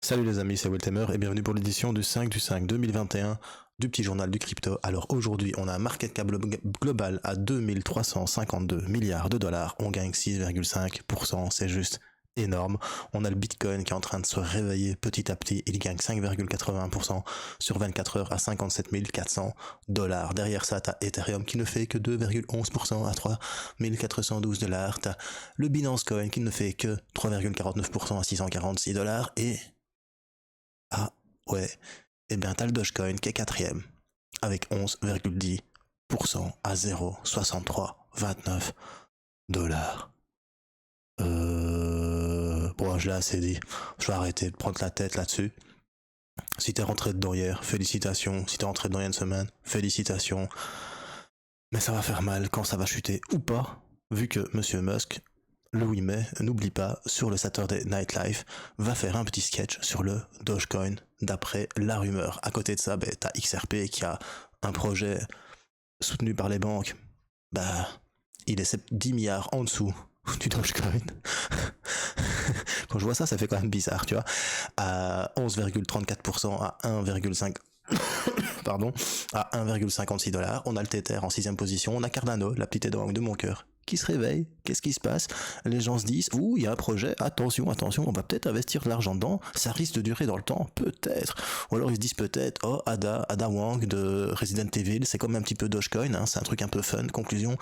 Salut les amis, c'est Wiltemer et bienvenue pour l'édition du 5 2021 du petit journal du crypto. Alors aujourd'hui, on a un market cap global à 2352 milliards de dollars. On gagne 6,5%, c'est juste énorme. On a le Bitcoin qui est en train de se réveiller petit à petit. Il gagne 5,81% sur 24 heures à 57 400 dollars. Derrière ça, t'as Ethereum qui ne fait que 2,11% à 3412 dollars. T'as le Binance Coin qui ne fait que 3,49% à 646 dollars et ah ouais, et bien t'as le Dogecoin qui est quatrième avec 11,10% à 0,6329 dollars. Bon, je l'ai assez dit. Je vais arrêter de prendre la tête là-dessus. Si t'es rentré dedans hier, félicitations. Si t'es rentré dedans il y a une semaine, félicitations. Mais ça va faire mal quand ça va chuter ou pas, vu que Monsieur Musk, le 8 mai, n'oublie pas, sur le Saturday Night Live, va faire un petit sketch sur le Dogecoin, d'après la rumeur. À côté de ça, t'as XRP qui a un projet soutenu par les banques. Il est 10 milliards en dessous du Dogecoin. Quand je vois ça, ça fait quand même bizarre, tu vois. À 11,34% à 1,5 pardon, à 1,56 dollars. On a le Tether en 6ème position. On a Cardano, la petite étoile de mon cœur, qui se réveille. Qu'est-ce qui se passe? Les gens se disent, ouh, il y a un projet, attention, on va peut-être investir de l'argent dedans, ça risque de durer dans le temps, peut-être. Ou alors ils se disent peut-être, oh, Ada Wong de Resident Evil, c'est comme un petit peu Dogecoin, hein, c'est un truc un peu fun. Conclusion,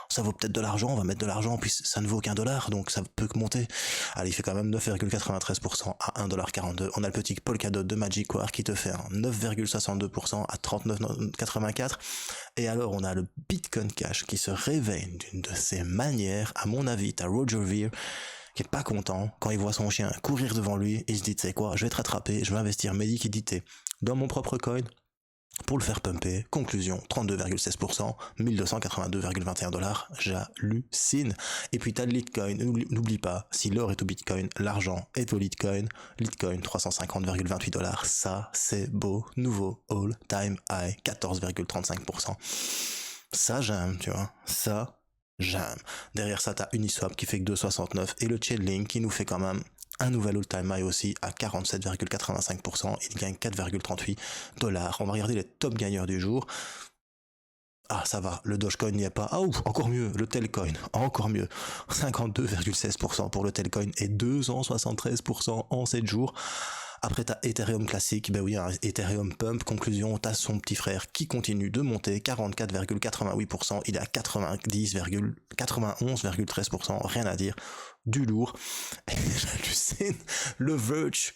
ça vaut peut-être de l'argent, on va mettre de l'argent, puis ça ne vaut qu'un dollar, donc ça peut que monter. Allez, il fait quand même 9,93% à 1,42$. On a le petit Polkadot de Magic War qui te fait un 9,62% à 39,84$. Et alors, on a le Bitcoin Cash qui se réveille d'une de ces manières. À mon avis, t'as Roger Ver qui est pas content quand il voit son chien courir devant lui. Il se dit, tu sais quoi, je vais te rattraper, je vais investir mes liquidités dans mon propre coin pour le faire pumper. Conclusion, 32,16%, 1282,21 dollars, j'hallucine. Et puis t'as le Litecoin, n'oublie pas, si l'or est au Bitcoin, l'argent est au Litecoin. Litecoin, 350,28 dollars, ça c'est beau, nouveau all-time high, 14,35%. Ça j'aime, tu vois, ça j'aime. Derrière ça t'as Uniswap qui fait que 2,69 et le Chainlink qui nous fait quand même un nouvel all-time high aussi à 47,85%. Il gagne 4,38 dollars. On va regarder les top gagneurs du jour. Ah, ça va, le Dogecoin n'y est pas. Ah, ouf, encore mieux, le Telcoin, encore mieux. 52,16% pour le Telcoin et 273% en 7 jours. Après, t'as Ethereum classique, ben oui, un Ethereum pump, conclusion, t'as son petit frère qui continue de monter, 44,88%, il est à 91,13%, rien à dire, du lourd. Et j'hallucine, le Verge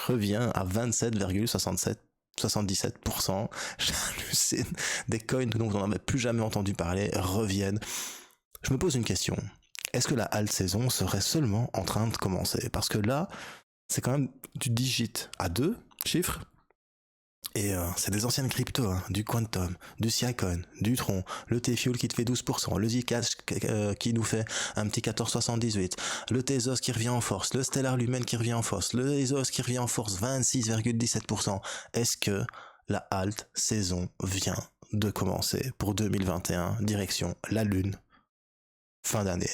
revient à 77,77%. J'hallucine. Des coins dont on n'avait plus jamais entendu parler reviennent. Je me pose une question. Est-ce que la alt saison serait seulement en train de commencer? Parce que là, c'est quand même du digit à 2 chiffres. Et c'est des anciennes cryptos, hein, du Quantum, du Siacoin, du Tron, le T-Fuel qui te fait 12%, le Zcash qui nous fait un petit 14,78, le Tezos qui revient en force, le Stellar Lumen qui revient en force, le Ezos qui revient en force, 26,17%. Est-ce que la alt saison vient de commencer pour 2021, direction la Lune, fin d'année?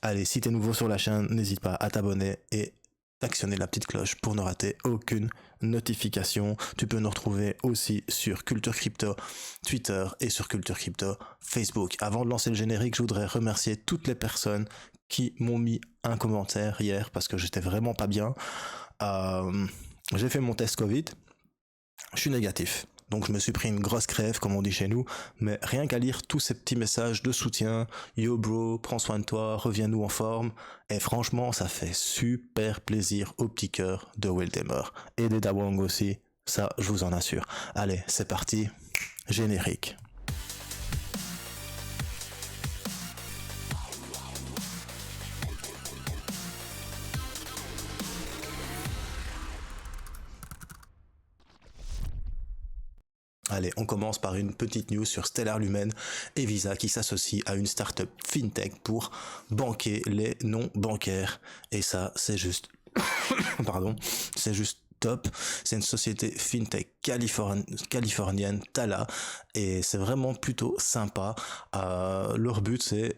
Allez, si t'es nouveau sur la chaîne, n'hésite pas à t'abonner et d'actionner la petite cloche pour ne rater aucune notification. Tu peux nous retrouver aussi sur Culture Crypto Twitter et sur Culture Crypto Facebook. Avant de lancer le générique, je voudrais remercier toutes les personnes qui m'ont mis un commentaire hier parce que j'étais vraiment pas bien. J'ai fait mon test Covid, je suis négatif. Donc je me suis pris une grosse crève, comme on dit chez nous, mais rien qu'à lire tous ces petits messages de soutien, yo bro, prends soin de toi, reviens-nous en forme, et franchement ça fait super plaisir au petit cœur de Wildemer. Et des Dawang aussi, ça je vous en assure. Allez, c'est parti, générique. Allez, on commence par une petite news sur Stellar Lumen et Visa qui s'associe à une startup fintech pour banquer les non bancaires. Et ça, c'est juste... Pardon, c'est juste top. C'est une société fintech californienne, Tala, et c'est vraiment plutôt sympa. Leur but, c'est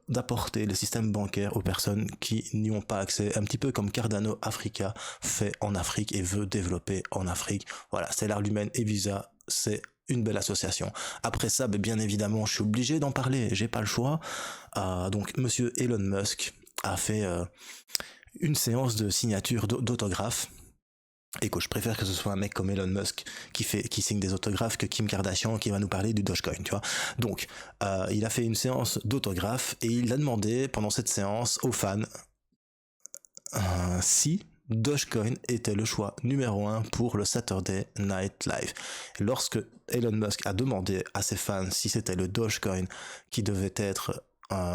d'apporter le système bancaire aux personnes qui n'y ont pas accès, un petit peu comme Cardano Africa fait en Afrique et veut développer en Afrique. Voilà, Stellar Lumen et Visa, c'est une belle association. Après ça, bien évidemment, je suis obligé d'en parler, j'ai pas le choix. Donc, monsieur Elon Musk a fait une séance de signature d'autographes. Et que je préfère que ce soit un mec comme Elon Musk qui signe des autographes que Kim Kardashian qui va nous parler du Dogecoin, tu vois. Donc, il a fait une séance d'autographes et il a demandé pendant cette séance aux fans si Dogecoin était le choix numéro 1 pour le Saturday Night Live. Lorsque Elon Musk a demandé à ses fans si c'était le Dogecoin qui devait être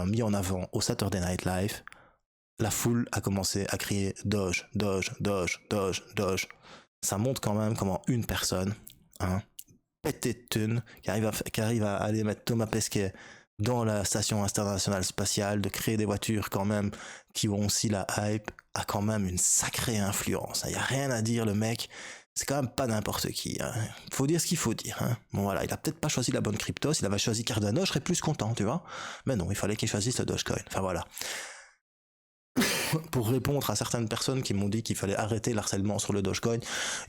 mis en avant au Saturday Night Live, la foule a commencé à crier Doge, Doge, Doge, Doge, Doge. Ça montre quand même comment une personne, pété de thunes, qui arrive à aller mettre Thomas Pesquet dans la station internationale spatiale, de créer des voitures quand même qui ont aussi la hype, a quand même une sacrée influence. Il n'y a rien à dire, le mec, c'est quand même pas n'importe qui. Faut dire ce qu'il faut dire. Bon voilà, il a peut-être pas choisi la bonne crypto, s'il avait choisi Cardano, je serais plus content, tu vois. Mais non, il fallait qu'il choisisse le Dogecoin. Enfin voilà. Pour répondre à certaines personnes qui m'ont dit qu'il fallait arrêter l'harcèlement sur le Dogecoin,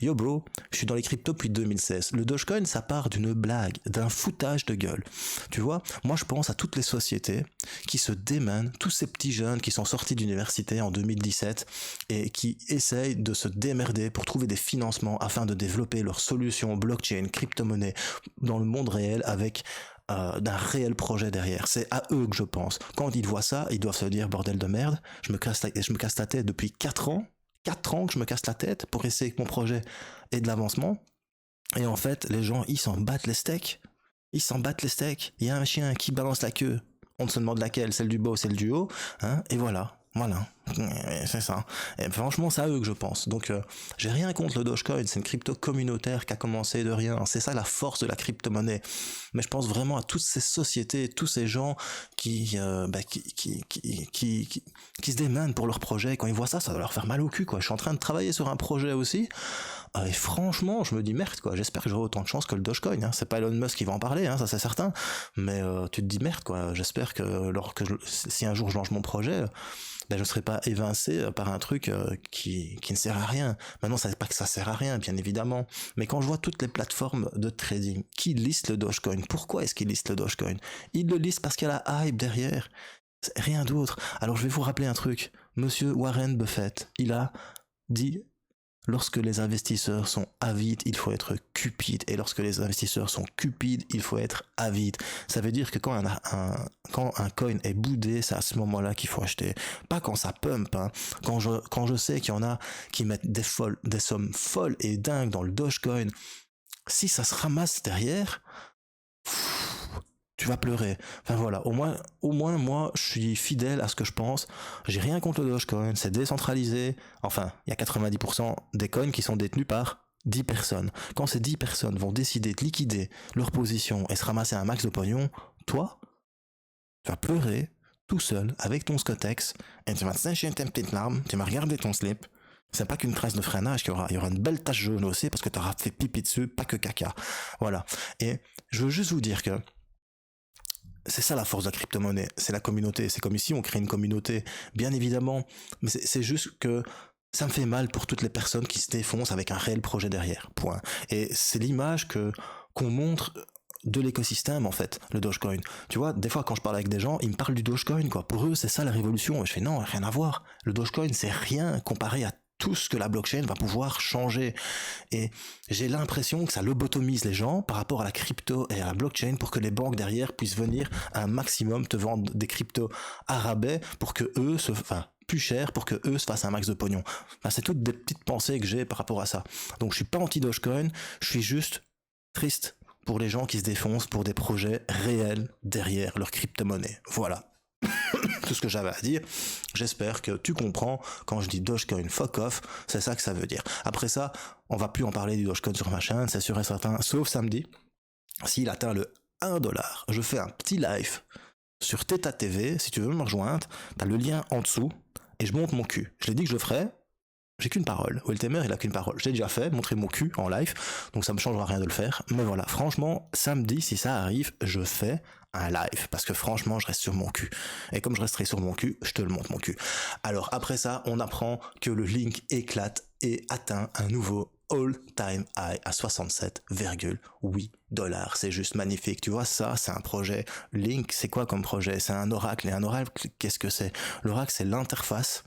yo bro, je suis dans les cryptos depuis 2016. Le Dogecoin, ça part d'une blague, d'un foutage de gueule. Tu vois, moi je pense à toutes les sociétés qui se démènent, tous ces petits jeunes qui sont sortis d'université en 2017 et qui essayent de se démerder pour trouver des financements afin de développer leurs solutions blockchain, crypto-monnaie dans le monde réel avec d'un réel projet derrière. C'est à eux que je pense. Quand ils voient ça, ils doivent se dire bordel de merde, je me casse la tête depuis 4 ans. 4 ans que je me casse la tête pour essayer que mon projet ait de l'avancement. Et en fait, les gens, ils s'en battent les steaks. Ils s'en battent les steaks. Il y a un chien qui balance la queue. On se demande laquelle, celle du bas ou celle du haut. Et voilà. Voilà, c'est ça. Et franchement, c'est à eux que je pense. Donc, j'ai rien contre le Dogecoin, c'est une crypto communautaire qui a commencé de rien. C'est ça la force de la crypto-monnaie. Mais je pense vraiment à toutes ces sociétés, tous ces gens qui se démènent pour leur projet. Quand ils voient ça, ça va leur faire mal au cul, quoi. Je suis en train de travailler sur un projet aussi. Et franchement, je me dis merde, quoi. J'espère que j'aurai autant de chance que le Dogecoin. C'est pas Elon Musk qui va en parler, ça c'est certain. Mais tu te dis merde, quoi. J'espère que si un jour je lance mon projet, je ne serai pas évincé par un truc qui ne sert à rien. Maintenant, ça n'est pas que ça sert à rien, bien évidemment. Mais quand je vois toutes les plateformes de trading qui listent le Dogecoin, pourquoi est-ce qu'ils listent le Dogecoin? Ils le listent parce qu'il y a la hype derrière. C'est rien d'autre. Alors je vais vous rappeler un truc. Monsieur Warren Buffett, il a dit: lorsque les investisseurs sont avides, il faut être cupide. Et lorsque les investisseurs sont cupides, il faut être avide. Ça veut dire que quand un coin est boudé, c'est à ce moment-là qu'il faut acheter. Pas quand ça pump. Quand je sais qu'il y en a qui mettent des sommes folles et dingues dans le Dogecoin, si ça se ramasse derrière, tu vas pleurer. Enfin voilà, au moins moi je suis fidèle à ce que je pense. J'ai rien contre le Dogecoin, c'est décentralisé. Enfin, il y a 90% des coins qui sont détenus par 10 personnes. Quand ces 10 personnes vont décider de liquider leur position et se ramasser un max de pognon, toi, tu vas pleurer tout seul avec ton Scotex et tu vas te sécher tes petites larmes, tu vas regarder ton slip. C'est pas qu'une trace de freinage qu'il y aura, il y aura une belle tache jaune aussi parce que tu auras fait pipi dessus, pas que caca. Voilà. Et je veux juste vous dire que c'est ça la force de la crypto-monnaie, c'est la communauté. C'est comme ici, on crée une communauté, bien évidemment, mais c'est juste que ça me fait mal pour toutes les personnes qui se défoncent avec un réel projet derrière, point. Et c'est l'image qu'on montre de l'écosystème, en fait, le Dogecoin. Tu vois, des fois, quand je parle avec des gens, ils me parlent du Dogecoin, quoi. Pour eux, c'est ça la révolution. Et je fais non, rien à voir. Le Dogecoin, c'est rien comparé à tout ce que la blockchain va pouvoir changer. Et j'ai l'impression que ça lobotomise les gens par rapport à la crypto et à la blockchain pour que les banques derrière puissent venir à un maximum te vendre des cryptos à rabais pour que eux plus cher pour que eux se fassent un max de pognon. C'est toutes des petites pensées que j'ai par rapport à ça. Donc je suis pas anti-Dogecoin, je suis juste triste pour les gens qui se défoncent pour des projets réels derrière leur crypto-monnaie. Voilà. Tout ce que j'avais à dire. J'espère que tu comprends quand je dis Dogecoin fuck off, c'est ça que ça veut dire. Après ça, on va plus en parler du Dogecoin sur ma chaîne, c'est sûr et certain, sauf samedi. S'il atteint le 1$, je fais un petit live sur Theta TV. Si tu veux me rejoindre, t'as le lien en dessous et je monte mon cul. Je l'ai dit que je le ferais, J'ai qu'une parole. Weltemer, il a qu'une parole. Je l'ai déjà fait, montrer mon cul en live, donc ça me changera rien de le faire. Mais voilà, franchement, samedi, si ça arrive, je fais un live, parce que franchement, je reste sur mon cul. Et comme je resterai sur mon cul, je te le montre mon cul. Alors après ça, on apprend que le Link éclate et atteint un nouveau all-time high à 67,8 $. C'est juste magnifique. Tu vois, ça, c'est un projet. Link, c'est quoi comme projet? C'est un oracle. Et un oracle, qu'est-ce que c'est? L'oracle, c'est l'interface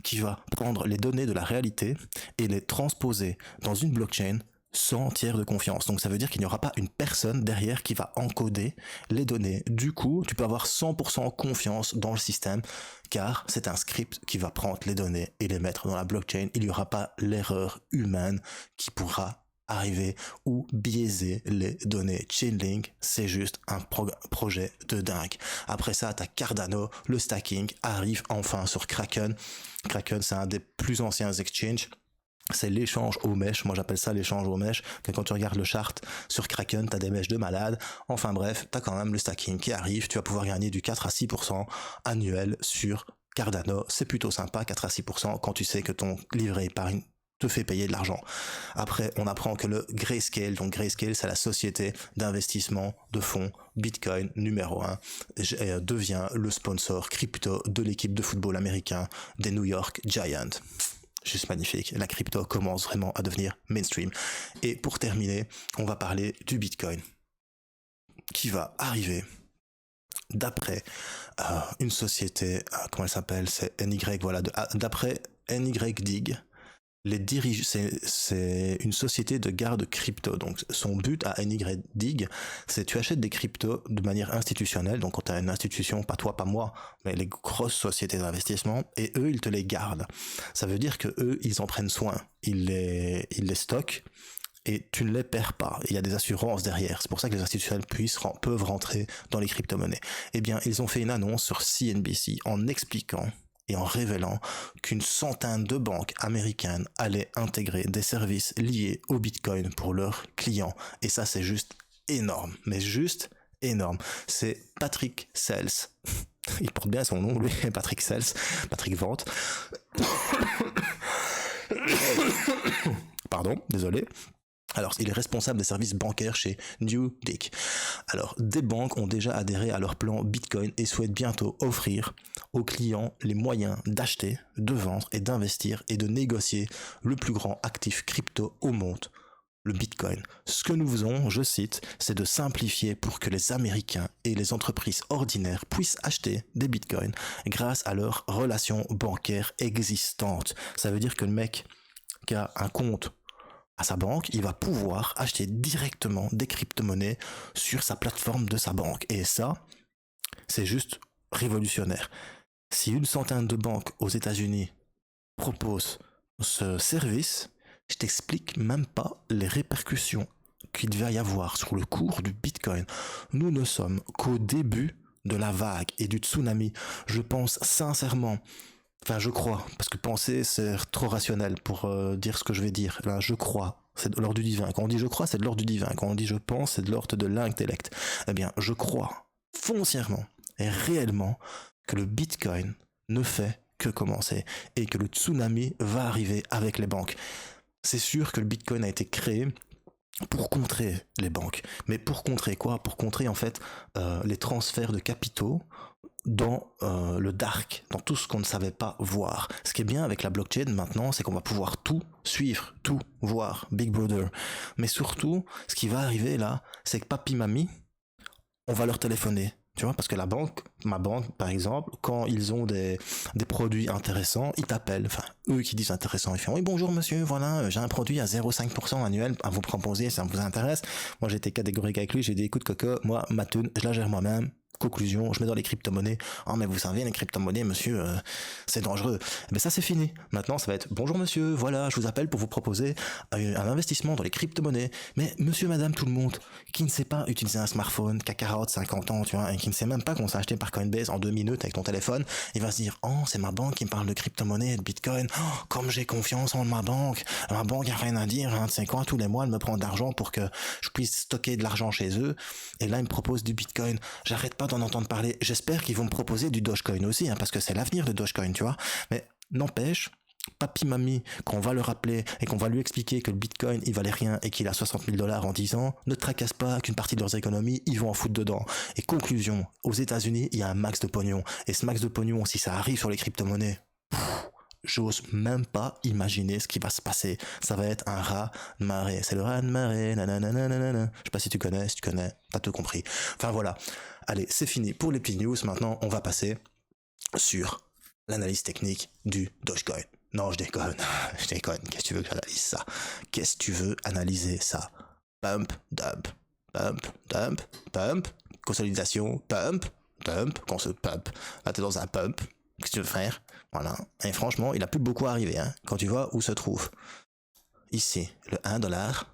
qui va prendre les données de la réalité et les transposer dans une blockchain sans tiers de confiance. Donc ça veut dire qu'il n'y aura pas une personne derrière qui va encoder les données. Du coup, tu peux avoir 100% confiance dans le système car c'est un script qui va prendre les données et les mettre dans la blockchain. Il n'y aura pas l'erreur humaine qui pourra arriver ou biaiser les données. Chainlink, c'est juste un projet de dingue. Après ça, t'as Cardano, le stacking arrive enfin sur Kraken. Kraken, c'est un des plus anciens exchanges. C'est l'échange aux mèches, moi j'appelle ça l'échange aux mèches, que quand tu regardes le chart sur Kraken, t'as des mèches de malade, enfin bref, t'as quand même le stacking qui arrive, tu vas pouvoir gagner du 4 à 6% annuel sur Cardano, c'est plutôt sympa, 4 à 6% quand tu sais que ton livret épargne te fait payer de l'argent. Après, on apprend que le Grayscale, donc Grayscale, c'est la société d'investissement de fonds Bitcoin numéro 1, devient le sponsor crypto de l'équipe de football américain des New York Giants. Juste magnifique. La crypto commence vraiment à devenir mainstream. Et pour terminer, on va parler du Bitcoin qui va arriver d'après une société, comment elle s'appelle? C'est NY, voilà, d'après NYDIG. C'est une société de garde crypto. Donc, son but à NYDIG, c'est tu achètes des cryptos de manière institutionnelle. Donc, quand tu as une institution, pas toi, pas moi, mais les grosses sociétés d'investissement, et eux, ils te les gardent. Ça veut dire que eux, ils en prennent soin. Ils les stockent et tu ne les perds pas. Il y a des assurances derrière. C'est pour ça que les institutionnels peuvent rentrer dans les crypto-monnaies. Eh bien, ils ont fait une annonce sur CNBC en expliquant et en révélant qu'une centaine de banques américaines allaient intégrer des services liés au Bitcoin pour leurs clients. Et ça, c'est juste énorme, mais juste énorme. C'est Patrick Sells. Il porte bien son nom, lui, Patrick Sells, Patrick Vente. Pardon, désolé. Alors, il est responsable des services bancaires chez NewDick. Alors, des banques ont déjà adhéré à leur plan Bitcoin et souhaitent bientôt offrir aux clients les moyens d'acheter, de vendre et d'investir et de négocier le plus grand actif crypto au monde, le Bitcoin. Ce que nous faisons, je cite, c'est de simplifier pour que les Américains et les entreprises ordinaires puissent acheter des Bitcoins grâce à leurs relations bancaires existantes. Ça veut dire que le mec qui a un compte à sa banque, il va pouvoir acheter directement des crypto-monnaies sur sa plateforme de sa banque. Et ça, c'est juste révolutionnaire. Si une centaine de banques aux États-Unis proposent ce service, je t'explique même pas les répercussions qu'il va y avoir sur le cours du Bitcoin. Nous ne sommes qu'au début de la vague et du tsunami. Je pense sincèrement, enfin je crois, parce que penser c'est trop rationnel pour dire ce que je vais dire. Là, je crois, c'est de l'ordre du divin. Quand on dit je crois, c'est de l'ordre du divin. Quand on dit je pense, c'est de l'ordre de l'intellect. Eh bien, je crois foncièrement et réellement que le Bitcoin ne fait que commencer et que le tsunami va arriver avec les banques. C'est sûr que le Bitcoin a été créé pour contrer les banques. Mais pour contrer quoi? Pour contrer en fait les transferts de capitaux dans le dark, dans tout ce qu'on ne savait pas voir. Ce qui est bien avec la blockchain maintenant, c'est qu'on va pouvoir tout suivre, tout voir, Big Brother. Mais surtout, ce qui va arriver là, c'est que papi, mamie, on va leur téléphoner. Tu vois, parce que ma banque, par exemple, quand ils ont des produits intéressants, ils t'appellent. Enfin, eux qui disent intéressant, ils font oui, bonjour monsieur, voilà, j'ai un produit à 0,5% annuel à vous proposer, ça vous intéresse. Moi, j'ai été catégorique avec lui, j'ai dit écoute, Coco, moi, ma thune, je la gère moi-même. Conclusion, je mets dans les crypto-monnaies. Oh, mais vous savez, les crypto-monnaies, monsieur, c'est dangereux. Mais ça, c'est fini. Maintenant, ça va être bonjour monsieur, voilà, je vous appelle pour vous proposer un investissement dans les crypto-monnaies. Mais monsieur, madame, tout le monde qui ne sait pas utiliser un smartphone, qui a 40, 50 ans, tu vois, et qui ne sait même pas qu'on s'est acheté par Coinbase en 2 minutes avec ton téléphone, il va se dire oh, c'est ma banque qui me parle de crypto-monnaie et de bitcoin. Oh, comme j'ai confiance en ma banque a rien à dire, hein, tu sais quoi, tous les mois, elle me prend de l'argent pour que je puisse stocker de l'argent chez eux. Et là, ils me proposent du bitcoin. J'arrête pas d'en entendre parler. J'espère qu'ils vont me proposer du Dogecoin aussi, hein, parce que c'est l'avenir de Dogecoin, tu vois. Mais n'empêche, papy mamie, qu'on va le rappeler et qu'on va lui expliquer que le bitcoin il valait rien et qu'il a 60 000 $ en 10 ans, ne te tracasse pas qu'une partie de leurs économies ils vont en foutre dedans. Et conclusion, aux États-Unis il y a un max de pognon, et ce max de pognon, si ça arrive sur les crypto-monnaies, j'ose même pas imaginer ce qui va se passer. Ça va être un raz-de-marée. C'est le raz-de-marée, nanana. Je sais pas si tu connais, t'as tout compris. Enfin voilà. Allez, c'est fini pour les petites news. Maintenant, on va passer sur l'analyse technique du Dogecoin. Non, je déconne. Qu'est-ce que tu veux que j'analyse ça? Qu'est-ce que tu veux analyser ça? Pump, dump, pump, dump, pump, consolidation, pump, dump, pump. Là, t'es dans un pump. Qu'est-ce que tu veux faire? Voilà. Et franchement, il a plus beaucoup à arriver, hein, quand tu vois où se trouve. Ici, le 1 $.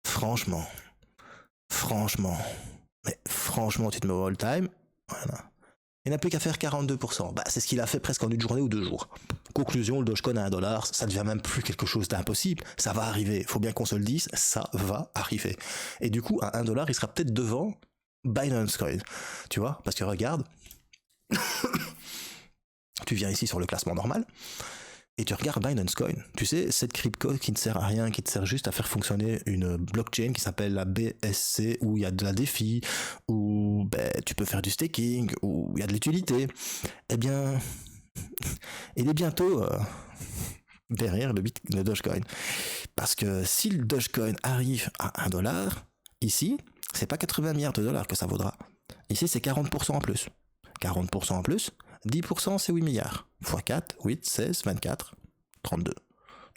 Franchement, tu te mets au all time. Voilà. Il n'a plus qu'à faire 42%. Bah, c'est ce qu'il a fait presque en une journée ou 2 jours. Conclusion, le Dogecoin à 1 $, ça devient même plus quelque chose d'impossible. Ça va arriver. Faut bien qu'on se le dise, ça va arriver. Et du coup, à 1 $, il sera peut-être devant Binance Coin. Tu vois? Parce que regarde, tu viens ici sur le classement normal, et tu regardes Binance Coin. Tu sais, cette crypto qui ne sert à rien, qui te sert juste à faire fonctionner une blockchain qui s'appelle la BSC, où il y a de la défi, où tu peux faire du staking, où il y a de l'utilité. Eh bien, il est bientôt derrière le Dogecoin. Parce que si le Dogecoin arrive à 1 $, ici, c'est pas 80 milliards de dollars que ça vaudra. Ici, c'est 40% en plus. 40% en plus, 10% c'est 8 milliards. x 4, 8, 16, 24, 32.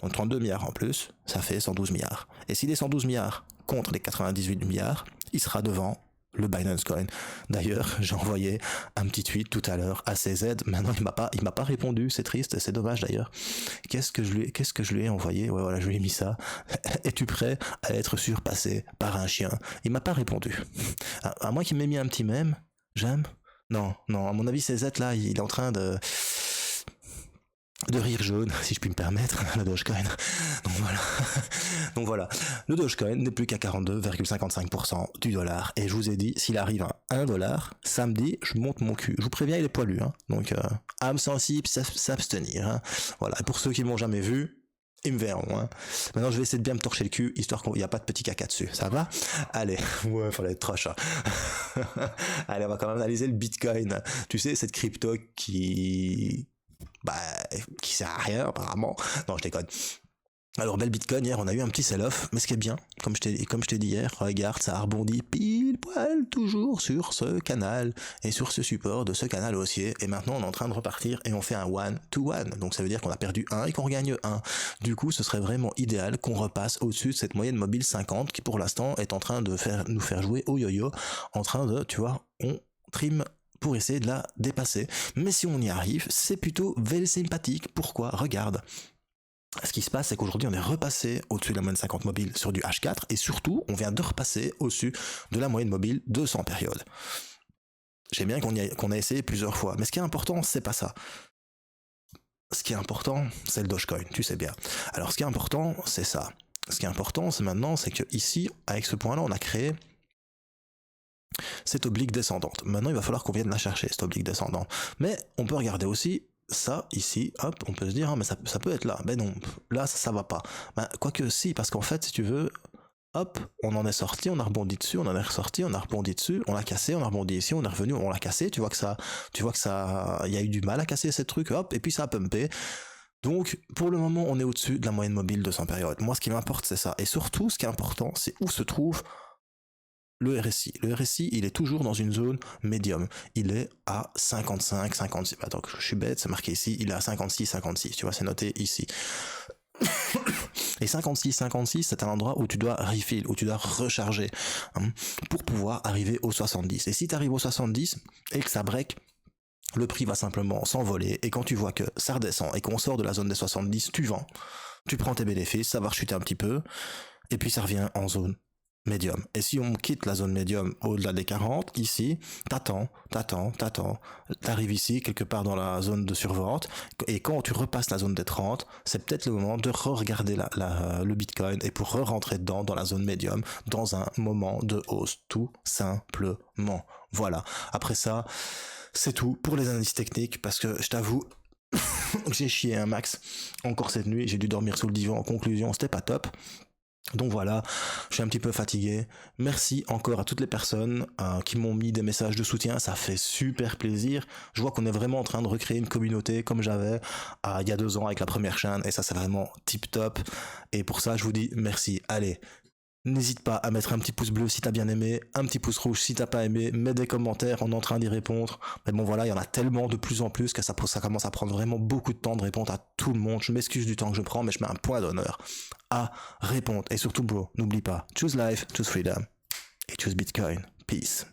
Donc 32 milliards en plus, ça fait 112 milliards. Et s'il est 112 milliards contre les 98 milliards, il sera devant le Binance Coin. D'ailleurs, j'ai envoyé un petit tweet tout à l'heure à CZ. Maintenant, il m'a pas répondu. C'est triste, c'est dommage d'ailleurs. Qu'est-ce que je lui ai envoyé? Ouais, voilà, je lui ai mis ça. Es-tu prêt à être surpassé par un chien? Il m'a pas répondu. À moins qu'il m'ait mis un petit mème. J'aime. Non, à mon avis, CZ là, il est en train de rire jaune, si je puis me permettre, le Dogecoin. Donc voilà. Le Dogecoin n'est plus qu'à 42,55% du dollar. Et je vous ai dit, s'il arrive à 1 $, samedi, je monte mon cul. Je vous préviens, il est poilu. Hein. Donc, âme sensible, s'abstenir. Hein. Voilà. Et pour ceux qui ne m'ont jamais vu, ils me verront. Hein. Maintenant, je vais essayer de bien me torcher le cul, histoire qu'il n'y a pas de petit caca dessus. Ça va? Allez. Ouais, fallait être trash. Hein. Allez, on va quand même analyser le Bitcoin. Tu sais, cette crypto qui sert à rien, apparemment. Non, je déconne. Alors, belle Bitcoin, hier, on a eu un petit sell-off, mais ce qui est bien, comme je t'ai dit hier, regarde, ça a rebondi pile poil toujours sur ce canal, et sur ce support de ce canal haussier, et maintenant on est en train de repartir, et on fait un 1-to-1, donc ça veut dire qu'on a perdu 1 et qu'on regagne 1. Du coup, ce serait vraiment idéal qu'on repasse au-dessus de cette moyenne mobile 50, qui pour l'instant est en train de nous faire jouer au yo-yo, en train de, tu vois, on trim pour essayer de la dépasser. Mais si on y arrive, c'est plutôt very sympathique. Pourquoi? Regarde. Ce qui se passe, c'est qu'aujourd'hui, on est repassé au-dessus de la moyenne 50 mobile sur du H4, et surtout, on vient de repasser au-dessus de la moyenne mobile 200 périodes. J'aime bien qu'on a essayé plusieurs fois, mais ce qui est important, c'est pas ça. Ce qui est important, c'est le Dogecoin, tu sais bien. Alors, ce qui est important, c'est ça. Ce qui est important, c'est maintenant, c'est que ici, avec ce point-là, on a créé cette oblique descendante. Maintenant, il va falloir qu'on vienne la chercher, cette oblique descendante. Mais on peut regarder aussi ça ici, hop, on peut se dire, mais ça peut être là. Ben non, là, ça va pas. Quoique si, parce qu'en fait, si tu veux, hop, on en est sorti, on a rebondi dessus, on en est ressorti, on a rebondi dessus, on l'a cassé, on a rebondi ici, on est revenu, on l'a cassé. Tu vois que ça, il y a eu du mal à casser ces trucs, hop, et puis ça a pumpé. Donc, pour le moment, on est au-dessus de la moyenne mobile de 100 périodes. Moi, ce qui m'importe, c'est ça. Et surtout, ce qui est important, c'est où se trouve le RSI. Le RSI, il est toujours dans une zone médium. Il est à 55, 56. Attends, je suis bête, c'est marqué ici. Il est à 56, 56. Tu vois, c'est noté ici. Et 56, 56, c'est un endroit où tu dois refill, où tu dois recharger, hein, pour pouvoir arriver au 70. Et si tu arrives au 70 et que ça break, le prix va simplement s'envoler. Et quand tu vois que ça redescend et qu'on sort de la zone des 70, tu vends. Tu prends tes bénéfices, ça va rechuter un petit peu. Et puis ça revient en zone médium. Et si on quitte la zone médium au-delà des 40, ici, t'attends, t'arrives ici, quelque part dans la zone de survente, et quand tu repasses la zone des 30, c'est peut-être le moment de re-regarder le Bitcoin et pour re-rentrer dedans, dans la zone médium, dans un moment de hausse, tout simplement. Voilà. Après ça, c'est tout pour les analyses techniques, parce que je t'avoue, J'ai chié un max encore cette nuit, j'ai dû dormir sous le divan en conclusion, c'était pas top. Donc voilà, je suis un petit peu fatigué. Merci encore à toutes les personnes qui m'ont mis des messages de soutien, ça fait super plaisir. Je vois qu'on est vraiment en train de recréer une communauté comme j'avais il y a 2 ans avec la première chaîne, et ça c'est vraiment tip top. Et pour ça je vous dis merci. Allez, n'hésite pas à mettre un petit pouce bleu si t'as bien aimé, un petit pouce rouge si t'as pas aimé, mets des commentaires, on est en train d'y répondre. Mais bon voilà, il y en a tellement de plus en plus que ça commence à prendre vraiment beaucoup de temps de répondre à tout le monde. Je m'excuse du temps que je prends, mais je mets un point d'honneur à répondre. Et surtout bro, n'oublie pas, choose life, choose freedom et choose Bitcoin. Peace.